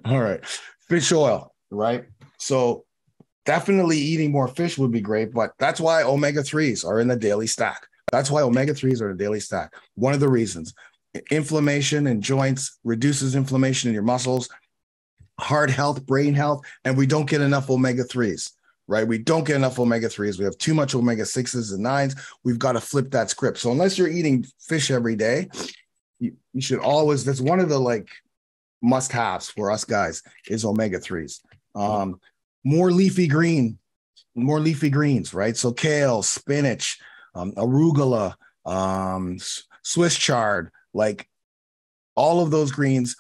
All right. Fish oil, right? So definitely eating more fish would be great, but that's why omega-3s are in the daily stack. That's why omega-3s are in the daily stack. One of the reasons. Inflammation in joints reduces inflammation in your muscles, heart health, brain health, and we don't get enough omega-3s, right? We don't get enough omega-3s. We have too much omega-6s and 9s. We've got to flip that script. So unless you're eating fish every day, you should always, that's one of the must-haves for us guys is omega-3s. More leafy greens, right? So kale, spinach, arugula, Swiss chard, like all of those greens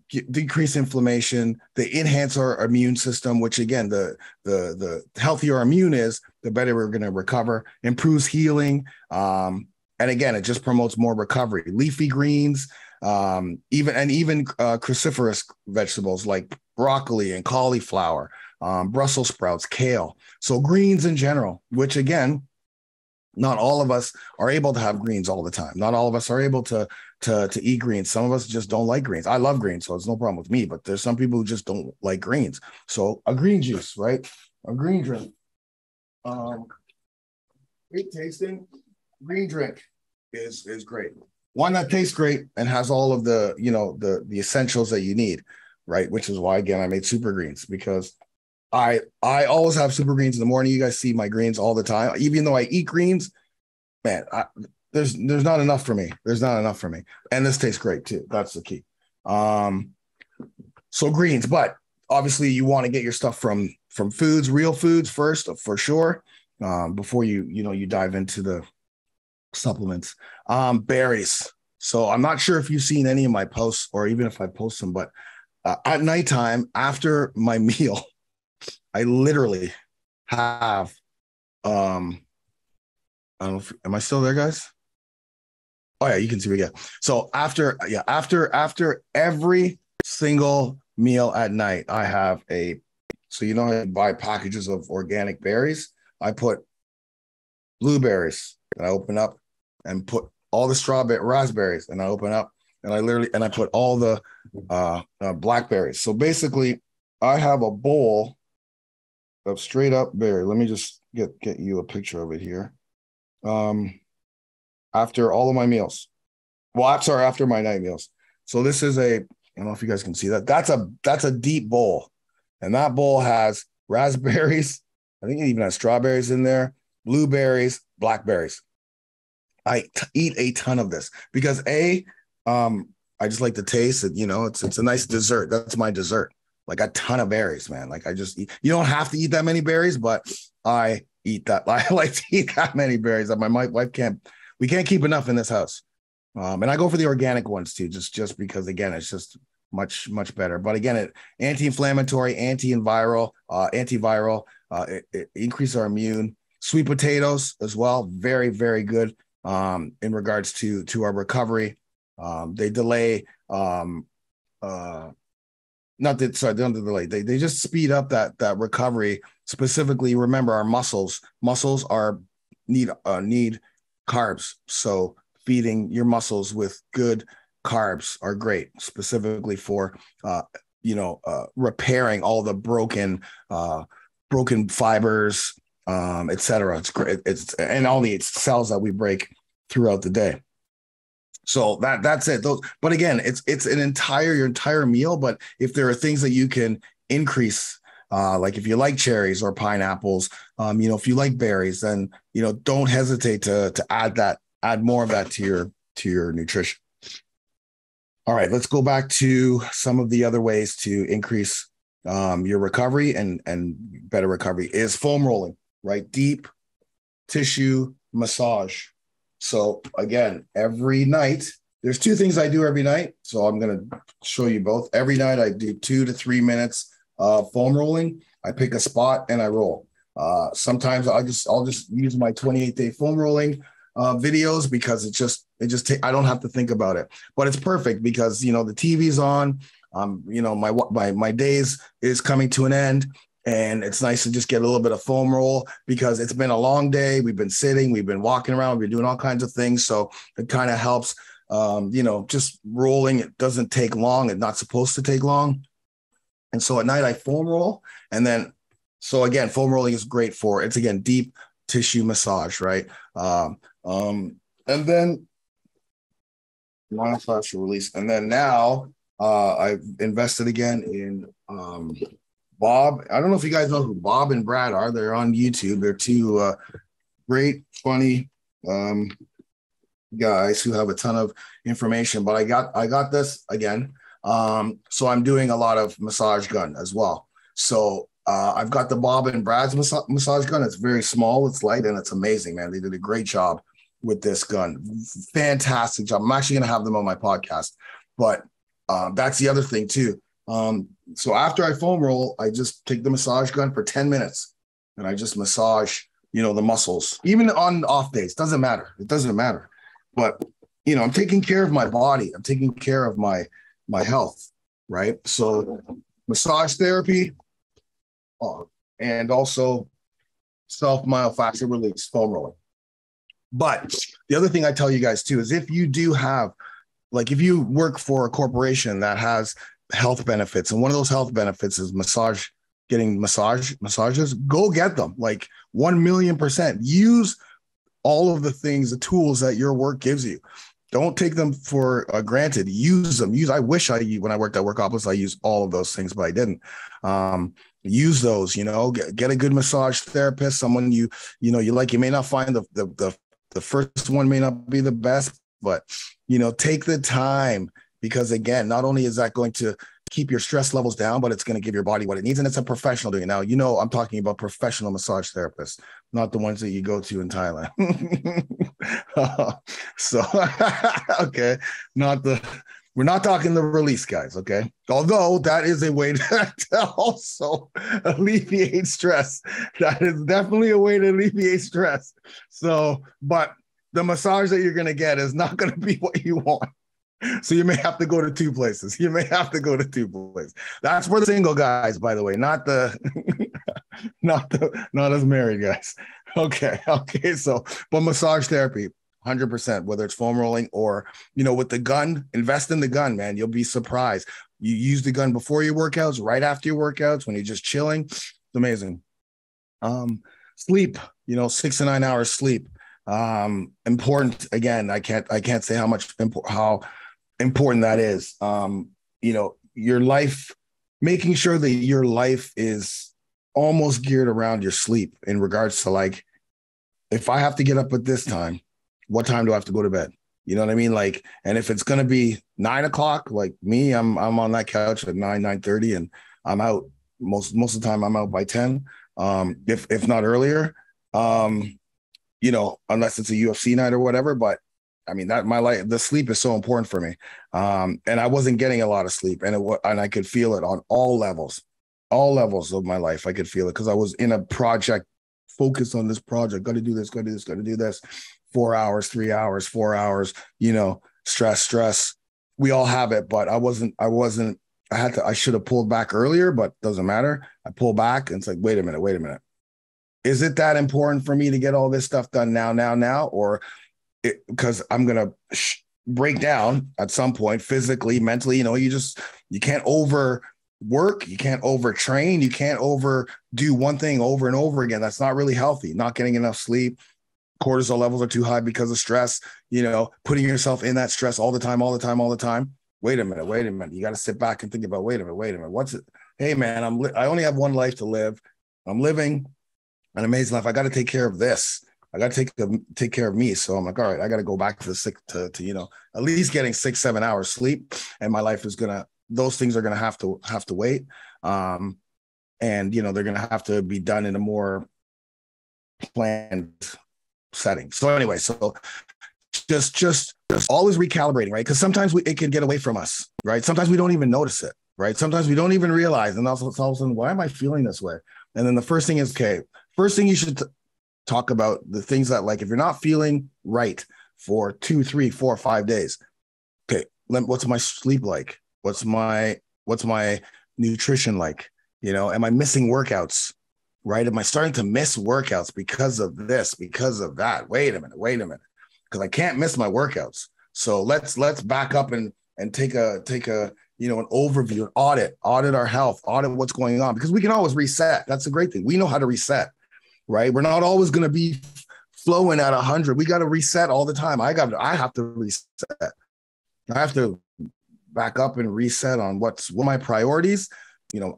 decrease inflammation. They enhance our immune system, which again, the healthier our immune is, the better we're going to recover, improves healing. And again, it just promotes more recovery. Leafy greens, even cruciferous vegetables like broccoli and cauliflower, Brussels sprouts, kale. So greens in general, which again, not all of us are able to have greens all the time. Not all of us are able to eat greens. Some of us just don't like greens. I love greens, so it's no problem with me, but there's some people who just don't like greens. So a green juice, right? A green drink. Great tasting green drink is great. One that tastes great and has all of the the essentials that you need, right? Which is why again I made super greens, because I always have super greens in the morning. You guys see my greens all the time. Even though I eat greens, man, there's not enough for me. There's not enough for me. And this tastes great too. That's the key. So greens, but obviously you want to get your stuff from foods, real foods first, for sure, before you dive into the supplements. Berries. So I'm not sure if you've seen any of my posts or even if I post them, but at nighttime after my meal, I literally have, I don't know am I still there, guys? Oh yeah, you can see me again. So after every single meal at night, I have I buy packages of organic berries. I put blueberries and I open up and put all the raspberries and I open up and I put all the blackberries. So basically I have a bowl of straight up berry. Let me just get you a picture of it here. After all of my meals. Well, I'm sorry, after my night meals. So this is I don't know if you guys can see that. That's a deep bowl. And that bowl has raspberries. I think it even has strawberries in there, blueberries, blackberries. I eat a ton of this because I just like the taste. It's a nice dessert. That's my dessert. Like a ton of berries, man. Like I just eat. You don't have to eat that many berries, but I eat that. I like to eat that many berries. My wife can't. We can't keep enough in this house. And I go for the organic ones too, just because again, it's just much better. But again, it anti-inflammatory, antiviral, it increases our immune. Sweet potatoes as well, very good in regards to our recovery. They delay they don't delay. They just speed up that recovery. Specifically, remember our muscles need carbs. So feeding your muscles with good carbs are great, specifically for repairing all the broken fibers, etc. It's great. And all the cells that we break throughout the day. So that's it. But again, it's your entire meal. But if there are things that you can increase, like if you like cherries or pineapples, if you like berries, then don't hesitate to add more of that to your nutrition. All right, let's go back to some of the other ways to increase your recovery and better recovery is foam rolling, right? Deep tissue massage. So again, every night, there's two things I do every night. So I'm going to show you both. Every night I do 2 to 3 minutes of foam rolling. I pick a spot and I roll. Sometimes I'll just use my 28-day foam rolling videos because I don't have to think about it, but it's perfect because, the TV's on, my days is coming to an end. And it's nice to just get a little bit of foam roll because it's been a long day. We've been sitting, we've been walking around, we've been doing all kinds of things. So it kind of helps, just rolling. It doesn't take long. It's not supposed to take long. And so at night I foam roll. And then, so again, foam rolling is great it's again, deep tissue massage, right? And then non-fascial release. And then now I've invested again in, Bob. I don't know if you guys know who Bob and Brad are. They're on YouTube. They're two great, funny guys who have a ton of information. But I got this again. So I'm doing a lot of massage gun as well. So I've got the Bob and Brad's massage gun. It's very small, it's light, and it's amazing, man. They did a great job with this gun. Fantastic job. I'm actually going to have them on my podcast. But that's the other thing too. So after I foam roll, I just take the massage gun for 10 minutes and I just massage, the muscles, even on off days. Doesn't matter. It doesn't matter. But, I'm taking care of my body. I'm taking care of my health, right? So massage therapy and also self-myofascial release, foam rolling. But the other thing I tell you guys too is if you do have, like if you work for a corporation that has health benefits, and one of those health benefits is getting massages, go get them. Like 1,000,000%. Use all of the the tools that your work gives you. Don't take them for granted. Use them. I wish when I worked at Workopolis, I used all of those things, but I didn't. Use those, get a good massage therapist, someone you like. You may not find the first one may not be the best, but, take the time. Because again, not only is that going to keep your stress levels down, but it's going to give your body what it needs. And it's a professional doing it. Now, I'm talking about professional massage therapists, not the ones that you go to in Thailand. Okay. We're not talking the release guys. Okay. Although that is a way to also alleviate stress. That is definitely a way to alleviate stress. So, but the massage that you're going to get is not going to be what you want. So you may have to go to two places. That's for the single guys, by the way, not us married guys. Okay. So, but massage therapy, 100%, whether it's foam rolling or, with the gun, invest in the gun, man. You'll be surprised. You use the gun before your workouts, right after your workouts, when you're just chilling. It's amazing. Sleep, 6 to 9 hours sleep. Important. Again, I can't say how important that is. Your life, making sure that your life is almost geared around your sleep in regards to, like, if I have to get up at this time, what time do I have to go to bed? You know what I mean? Like, and if it's going to be 9 o'clock, like me, I'm on that couch at 9:30, and I'm out most of the time. I'm out by 10, if not earlier. Unless it's a UFC night or whatever. But I mean, that my life, the sleep is so important for me. And I wasn't getting a lot of sleep, and I could feel it on all levels of my life. I could feel it because I was in a project, focused on this project. Got to do this. Got to do this. Got to do this. 4 hours, 3 hours, 4 hours. Stress. We all have it, but I wasn't. I should have pulled back earlier, but doesn't matter. I pull back, and it's like, wait a minute. Is it that important for me to get all this stuff done now, or because I'm going to break down at some point physically, mentally? You can't overwork, you can't overtrain, you can't overdo one thing over and over again. That's not really healthy. Not getting enough sleep, cortisol levels are too high because of stress, putting yourself in that stress all the time. Wait a minute. You got to sit back and think about, wait a minute. What's it? Hey man, I only have one life to live. I'm living an amazing life. I got to take care of this. I got to take care of me. So I'm like, all right, I got to go back to at least getting 6-7 hours sleep. And my life is those things are going to have to wait. And they're going to have to be done in a more planned setting. So anyway, just always recalibrating, right? Because sometimes it can get away from us, right? Sometimes we don't even notice it, right? Sometimes we don't even realize. And also all of a sudden, why am I feeling this way? And then the first thing is, first thing you should talk about the things that, like, if you're not feeling right for 2, 3, 4, 5 days, what's my sleep like? What's my nutrition like? Am I missing workouts? Right? Am I starting to miss workouts because of this, because of that? Wait a minute. Because I can't miss my workouts. So let's back up and take a an overview, an audit our health, audit what's going on, because we can always reset. That's a great thing. We know how to reset, right? We're not always going to be flowing at 100. We got to reset all the time. I have to reset. I have to back up and reset on what my priorities.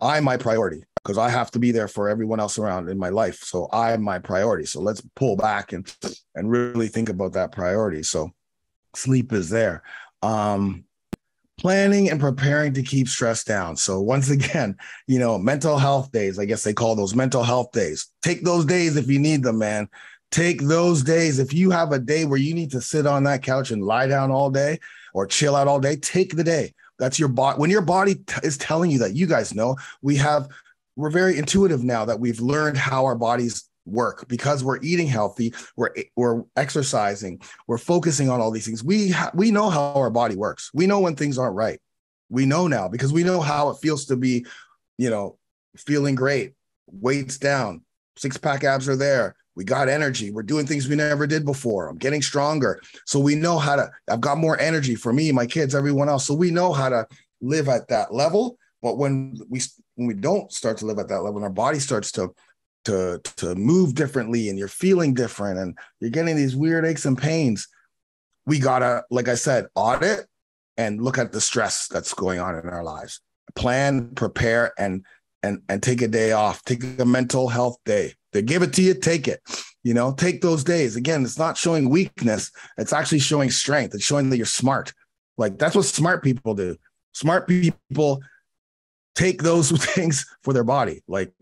I'm my priority, because I have to be there for everyone else around in my life. So I'm my priority. So let's pull back and really think about that priority. So sleep is there. Planning and preparing to keep stress down. So once again, mental health days, I guess they call those mental health days. Take those days if you need them, man. Take those days. If you have a day where you need to sit on that couch and lie down all day or chill out all day, take the day. That's your body. When your body is telling you that, you guys know, we're very intuitive now that we've learned how our bodies work, because we're eating healthy, we're exercising, we're focusing on all these things. We know how our body works. We know when things aren't right. We know now, because we know how it feels to be, feeling great, weights down, 6-pack abs are there. We got energy. We're doing things we never did before. I'm getting stronger. So we know I've got more energy for me, my kids, everyone else. So we know how to live at that level. But when we don't start to live at that level, and our body starts to move differently, and you're feeling different, and you're getting these weird aches and pains, we gotta, like I said, audit and look at the stress that's going on in our lives. Plan, prepare, and take a day off. Take a mental health day. They give it to you, take it. Take those days. Again, it's not showing weakness. It's actually showing strength. It's showing that you're smart. Like, that's what smart people do. Smart people take those things for their body. Like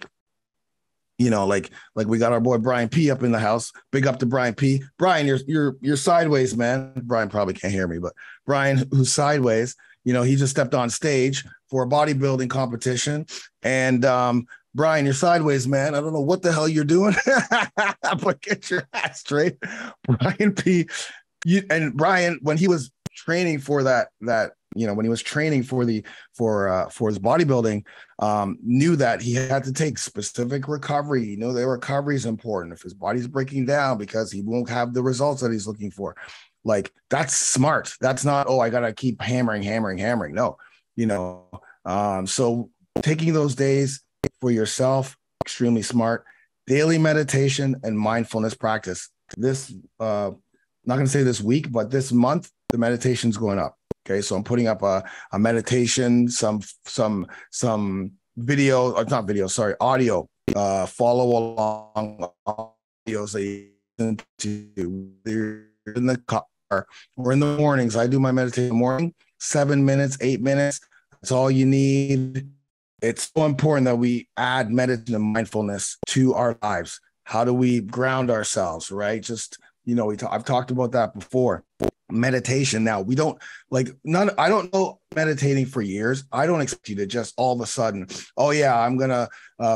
we got our boy Brian P up in the house. Big up to Brian P. Brian, you're sideways, man. Brian probably can't hear me, but Brian, who's sideways, he just stepped on stage for a bodybuilding competition. And Brian, you're sideways, man. I don't know what the hell you're doing, but get your ass straight. Brian P. Brian, when he was training for that, when he was training for his bodybuilding, knew that he had to take specific recovery. He knew the recovery is important if his body's breaking down, because he won't have the results that he's looking for. Like, that's smart. That's not, I got to keep hammering. No, so taking those days for yourself, extremely smart. daily meditation and mindfulness practice. This, not going to say this week, but this month, the meditation's going up. Okay. So I'm putting up a meditation, some video, or not video, sorry, audio, follow along audios that you listen to in the car or in the mornings. I do my meditation in the morning, 7 minutes, 8 minutes. That's all you need. It's so important that we add meditation and mindfulness to our lives. How do we ground ourselves, right? Just, I've talked about that before. Meditation. Now we don't I don't know meditating for years. I don't expect you to just all of a sudden, oh yeah, I'm gonna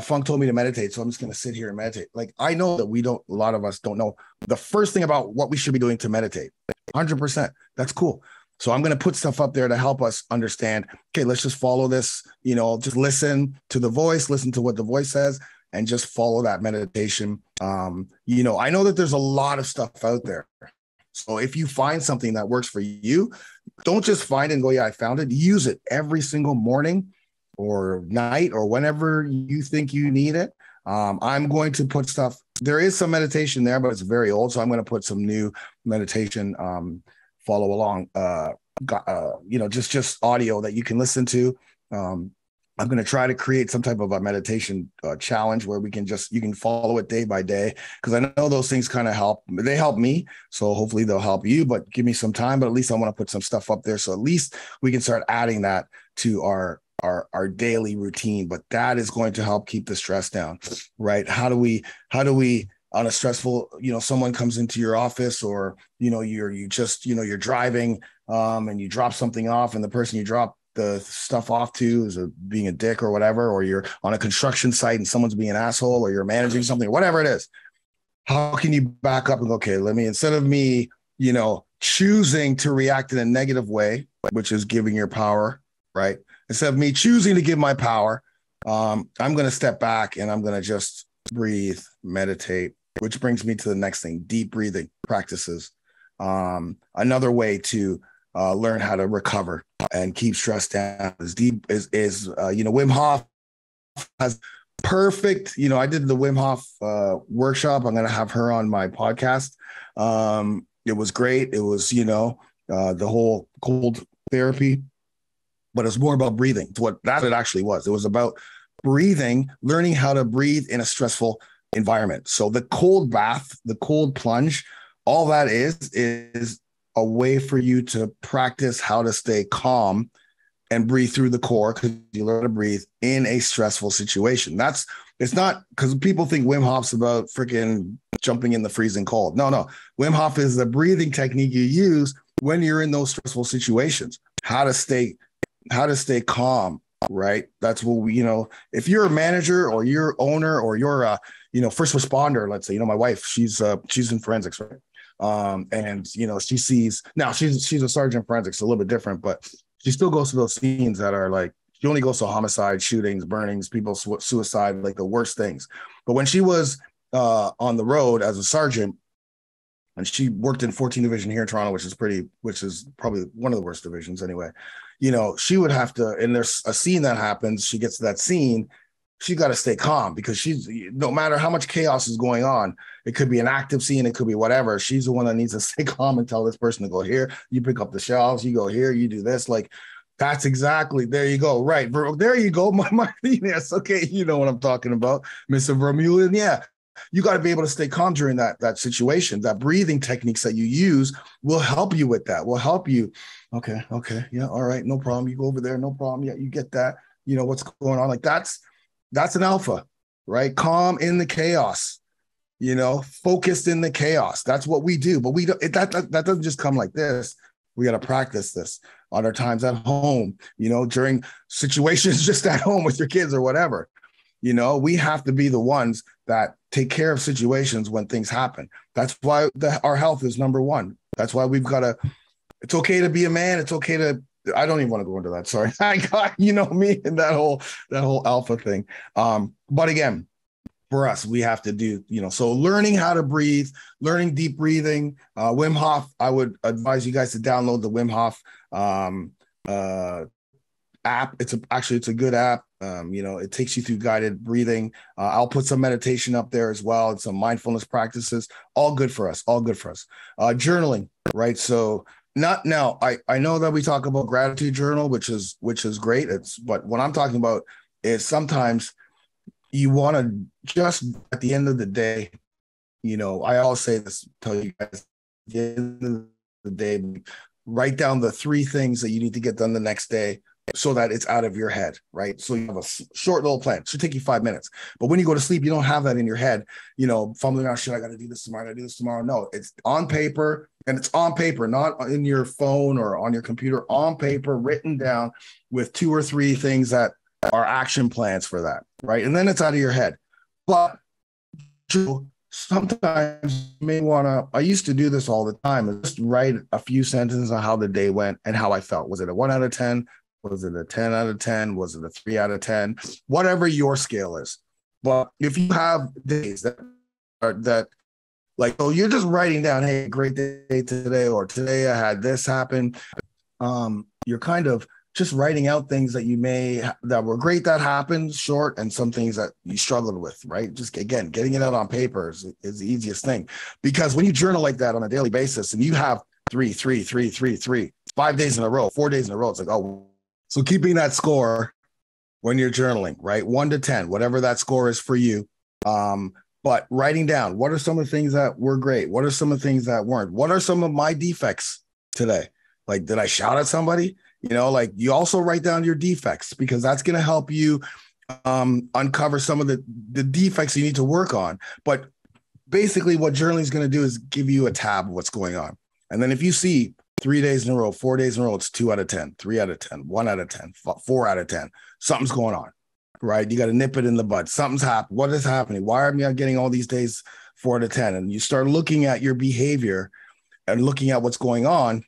Funk told me to meditate, so I'm just gonna sit here and meditate. Like, I know that a lot of us don't know the first thing about what we should be doing to meditate. 100%. That's cool. So I'm going to put stuff up there to help us understand, okay, let's just follow this, just listen to the voice, listen to what the voice says, and just follow that meditation. I know that there's a lot of stuff out there. So if you find something that works for you, don't just find it and go, yeah, I found it. Use it every single morning or night or whenever you think you need it. I'm going to put stuff. There is some meditation there, but it's very old. So I'm going to put some new meditation follow along, just audio that you can listen to. I'm going to try to create some type of a meditation challenge where you can follow it day by day. Cause I know those things kind of help. They help me. So hopefully they'll help you, but give me some time, but at least I want to put some stuff up there. So at least we can start adding that to our daily routine, but that is going to help keep the stress down, right? How do we on a stressful, someone comes into your office or, you're driving and you drop something off and the person you drop the stuff off to is being a dick or whatever, or you're on a construction site and someone's being an asshole, or you're managing something, whatever it is. How can you back up and go, okay, instead of me, choosing to react in a negative way, which is giving your power, right? Instead of me choosing to give my power, I'm going to step back and I'm going to just breathe, meditate, which brings me to the next thing, deep breathing practices. Another way to learn how to recover and keep stress down is Wim Hof has perfect, I did the Wim Hof workshop. I'm going to have her on my podcast. It was great. It was, the whole cold therapy, but it's more about breathing. It's what it actually was. It was about breathing, learning how to breathe in a stressful environment. So the cold bath, the cold plunge, all that is a way for you to practice how to stay calm and breathe through the core, because you learn to breathe in a stressful situation. It's not, because people think Wim Hof's about freaking jumping in the freezing cold. No. Wim Hof is the breathing technique you use when you're in those stressful situations, how to stay calm, right? That's what if you're a manager or you're owner or you're a, first responder, let's say, my wife, she's in forensics, right? And she sees, now she's a sergeant forensics, a little bit different, but she still goes to those scenes that are like, she only goes to homicide, shootings, burnings, people suicide, like the worst things. But when she was on the road as a sergeant, and she worked in 14th Division here in Toronto, which is probably one of the worst divisions anyway. She would have to, and there's a scene that happens, she gets to that scene, she got to stay calm, because no matter how much chaos is going on, it could be an active scene, it could be whatever. She's the one that needs to stay calm and tell this person to go here. You pick up the shelves, you go here, you do this. Like, that's exactly, there you go. Right. There you go. Yes. Okay. You know what I'm talking about. Mr. Vermeulen. Yeah. You got to be able to stay calm during that situation. That breathing techniques that you use will help you with that, will help you. Okay. Yeah. All right. No problem. You go over there. No problem. Yeah. You get that. What's going on. Like, that's an alpha, right? Calm in the chaos, focused in the chaos. That's what we do. But that doesn't just come like this. We got to practice this on our times at home, during situations just at home with your kids or whatever. We have to be the ones that take care of situations when things happen. That's why our health is number one. That's why we've got to, it's okay to be a man. It's okay to, I don't even want to go into that. Sorry. I got, me and that whole alpha thing. But again, for us, we have to do, so learning how to breathe, learning deep breathing, Wim Hof. I would advise you guys to download the Wim Hof app. It's a good app. It takes you through guided breathing. I'll put some meditation up there as well and some mindfulness practices. All good for us. All good for us. Journaling, right? So not now. I know that we talk about gratitude journal, which is great. But what I'm talking about is sometimes you want to just at the end of the day. I always say this, tell you guys, at the end of the day, write down the 3 things that you need to get done the next day so that it's out of your head, right? So you have a short little plan. It should take you 5 minutes. But when you go to sleep, you don't have that in your head, fumbling around, shit, I got to do this tomorrow. I got to do this tomorrow. No, it's on paper, and it's on paper, not in your phone or on your computer, on paper, written down with 2 or 3 things that are action plans for that, right? And then it's out of your head. But sometimes you may want to, I used to do this all the time, and just write a few sentences on how the day went and how I felt. Was it a 1 out of 10? Was it a 10 out of 10? Was it a 3 out of 10? Whatever your scale is. But if you have days that like, oh, you're just writing down, hey, great day today, or today I had this happen. You're kind of just writing out things that were great that happened, short, and some things that you struggled with, right? Just again, getting it out on paper is the easiest thing, because when you journal like that on a daily basis and you have 3, 3, 3, 3, 3, 5 days in a row, 4 days in a row, it's like, oh, so keeping that score when you're journaling, right? 1 to 10, whatever that score is for you. But writing down, what are some of the things that were great? What are some of the things that weren't? What are some of my defects today? Like, did I shout at somebody? Like, you also write down your defects, because that's going to help you uncover some of the defects you need to work on. But basically what journaling is going to do is give you a tab of what's going on. And then if you see 3 days in a row, 4 days in a row, it's 2 out of 10, 3 out of 10, 1 out of 10, 4 out of 10, something's going on, right? You got to nip it in the bud. Something's happened. What is happening? Why am I getting all these days 4 out of 10? And you start looking at your behavior and looking at what's going on.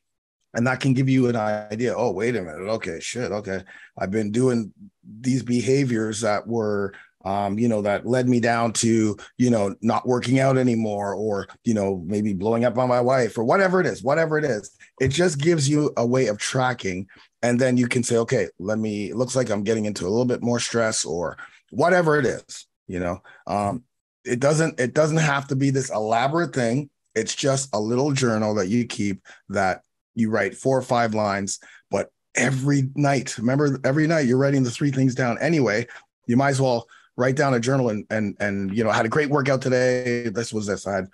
And that can give you an idea. Oh, wait a minute. Okay, shit. Okay. I've been doing these behaviors that were, that led me down to, not working out anymore, or, maybe blowing up on my wife, or whatever it is. It just gives you a way of tracking. And then you can say, okay, it looks like I'm getting into a little bit more stress, or whatever it is, it doesn't have to be this elaborate thing. It's just a little journal that you keep, that you write 4 or 5 lines, but every night, remember, every night you're writing the 3 things down anyway. You might as well write down a journal and I had a great workout today. This was this. I had,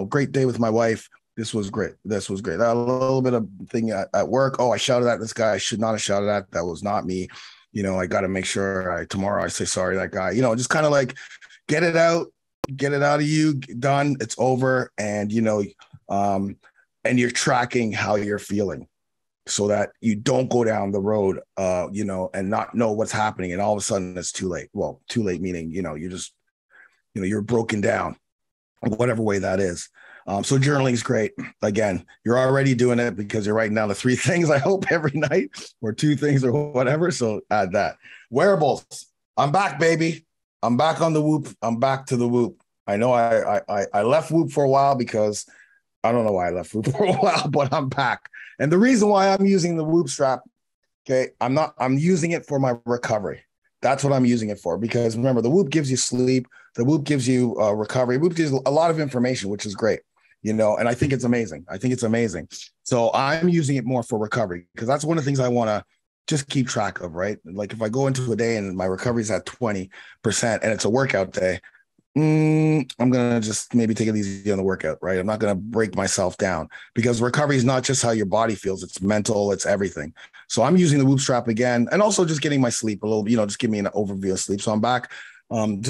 great day with my wife. This was great. This was great. A little bit of thing at work. Oh, I shouted at this guy. I should not have shouted at. That was not me. I got to make sure tomorrow I say sorry to that guy. Just kind of like get it out of you. Done. It's over. And and you're tracking how you're feeling, so that you don't go down the road, and not know what's happening, and all of a sudden it's too late. Well, too late meaning, you're just, you're broken down, whatever way that is. So journaling is great. Again, you're already doing it because you're writing down the 3 things, I hope, every night, or 2 things or whatever. So add that. Wearables. I'm back, baby. I'm back on the Whoop. I'm back to the Whoop. I know I left Whoop for a while, because I don't know why I left Whoop for a while, but I'm back. And the reason why I'm using the Whoop strap, okay, I'm using it for my recovery. That's what I'm using it for, because remember, the Whoop gives you sleep. The Whoop gives you recovery. Whoop gives a lot of information, which is great, and I think it's amazing. So I'm using it more for recovery, because that's one of the things I want to just keep track of, right? Like, if I go into a day and my recovery is at 20% and it's a workout day, I'm going to just maybe take it easy on the workout, right? I'm not going to break myself down, because recovery is not just how your body feels. It's mental, it's everything. So I'm using the Whoop strap again, and also just getting my sleep a little, just give me an overview of sleep. So I'm back. I'm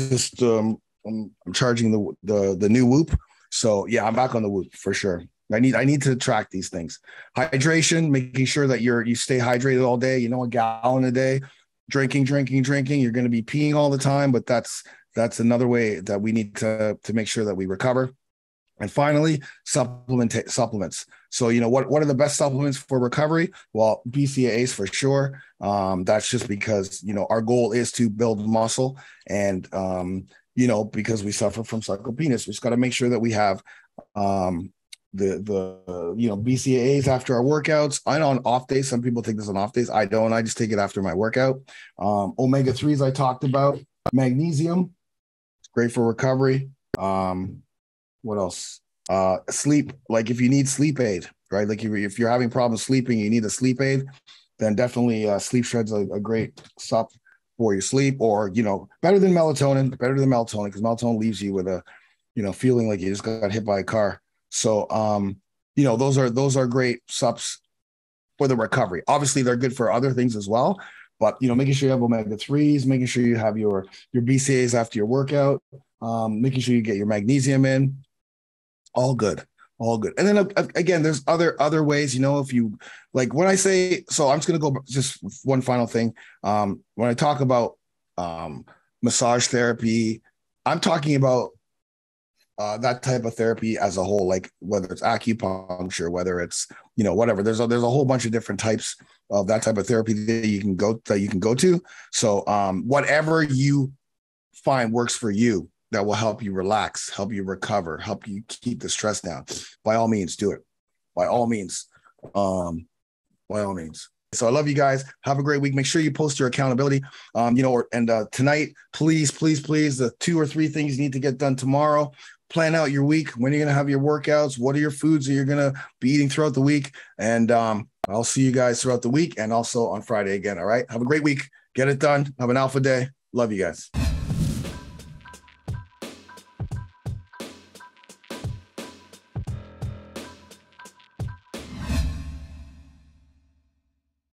charging the new Whoop. So yeah, I'm back on the Whoop for sure. I need to track these things. Hydration, making sure that you stay hydrated all day, a gallon a day, drinking. You're going to be peeing all the time, but that's another way that we need to make sure that we recover. And finally, supplements. So, what are the best supplements for recovery? Well, BCAAs for sure. That's just because, our goal is to build muscle, and, because we suffer from sarcopenia, we just got to make sure that we have BCAAs after our workouts. I know on off days, some people take this on off days. I don't. I just take it after my workout. Omega-3s I talked about. Magnesium, great for recovery. What else? Sleep. Like if you need sleep aid, right? Like if you're having problems sleeping, you need a sleep aid, then definitely Sleep Shred's a great sup for your sleep, or, better than melatonin, because melatonin leaves you with a, feeling like you just got hit by a car. So, those are great sups for the recovery. Obviously they're good for other things as well, but, making sure you have omega-3s, making sure you have your BCAAs after your workout, making sure you get your magnesium in, all good. And then again, there's other ways, if you like when I say, so I'm just going to go just one final thing. When I talk about massage therapy, I'm talking about that type of therapy as a whole, like whether it's acupuncture, whether it's, whatever, there's a whole bunch of different types of that type of therapy that you can go to. So whatever you find works for you, that will help you relax, help you recover, help you keep the stress down. By all means, do it. By all means. So I love you guys. Have a great week. Make sure you post your accountability. Tonight, please, the 2 or 3 things you need to get done tomorrow. Plan out your week. When you're going to have your workouts. What are your foods that you're going to be eating throughout the week? And I'll see you guys throughout the week and also on Friday again. All right. Have a great week. Get it done. Have an alpha day. Love you guys.